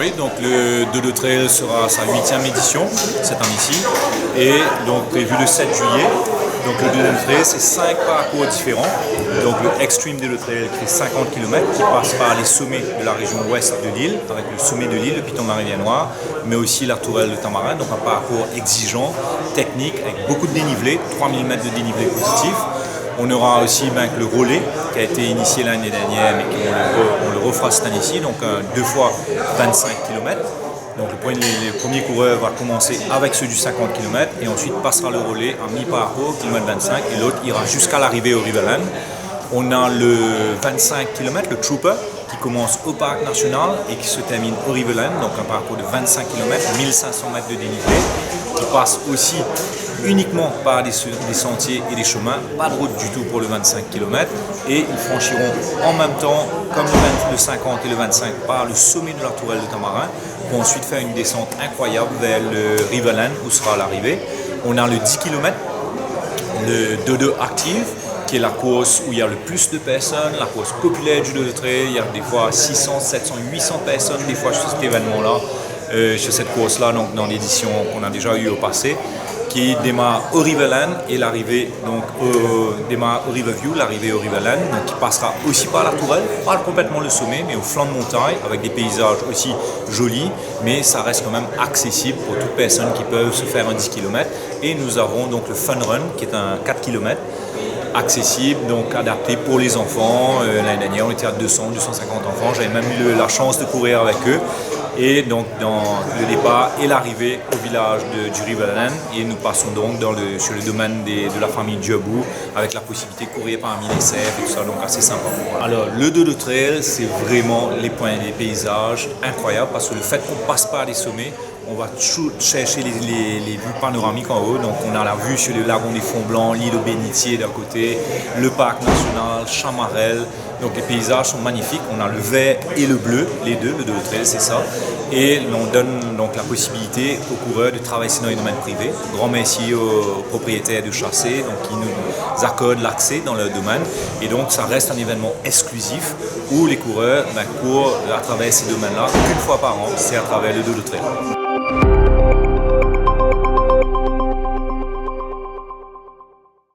Oui, donc le Dodo Trail sera sa 8e édition cette année-ci et donc prévu le 7 juillet. Donc le Dodo Trail, c'est 5 parcours différents. Donc le Extreme Dodo Trail qui fait 50 km, qui passe par les sommets de la région ouest de l'île, avec le sommet de l'île, le Piton de la Rivière Noire, mais aussi la tourelle de Tamarin. Donc un parcours exigeant, technique, avec beaucoup de dénivelé, 3000 mètres de dénivelé positif. On aura aussi le relais qui a été initié l'année dernière, mais on le refera cette année-ci, donc 2 fois 25 km. Donc le premier coureur va commencer avec ceux du 50 km et ensuite passera le relais en mi-parcours, kilomètre 25, et l'autre ira jusqu'à l'arrivée au Riverland. On a le 25 km, le Trooper, qui commence au Parc National et qui se termine au Riverland, donc un parcours de 25 km, 1500 mètres de dénivelé, qui passe aussi uniquement par des sentiers et des chemins, pas de route du tout pour le 25 km, et ils franchiront en même temps, comme le 50 et le 25, par le sommet de la tourelle de Tamarin, pour ensuite faire une descente incroyable vers le Riverland où sera l'arrivée. On a le 10 km, le Dodo Active, qui est la course où il y a le plus de personnes, la course populaire du Dodo Trail. Il y a des fois 600, 700, 800 personnes des fois sur cet événement-là, sur cette course-là, donc dans l'édition qu'on a déjà eue au passé, qui démarre au Riverland et l'arrivée donc démarre au Riverview, l'arrivée au Riverland, donc qui passera aussi par la tourelle, pas complètement le sommet, mais au flanc de montagne, avec des paysages aussi jolis, mais ça reste quand même accessible pour toute personne qui peut se faire un 10 km. Et nous avons donc le Fun Run, qui est un 4 km, accessible, donc adapté pour les enfants. L'année dernière, on était à 200, 250 enfants. J'avais même eu la chance de courir avec eux. Et donc, dans le départ et l'arrivée au village du Riverland. Et nous passons donc sur le domaine de la famille Djabou, avec la possibilité de courir parmi les cerfs et tout ça, donc assez sympa. Alors, le Dodo Trail, c'est vraiment les paysages incroyables, parce que le fait qu'on passe par les sommets, on va chercher les vues panoramiques en haut. Donc on a la vue sur le lagon des Fonds Blancs, l'île aux Bénitiers d'un côté, le parc national, Chamarel. Donc les paysages sont magnifiques. On a le vert et le bleu, les deux, le Dodo Trail, c'est ça. Et on donne donc la possibilité aux coureurs de traverser dans les domaines privés. Grand merci aux propriétaires de Chassé, donc qui nous accordent l'accès dans leur domaine. Et donc ça reste un événement exclusif où les coureurs courent à travers ces domaines-là une fois par an, c'est à travers le Dodo Trail.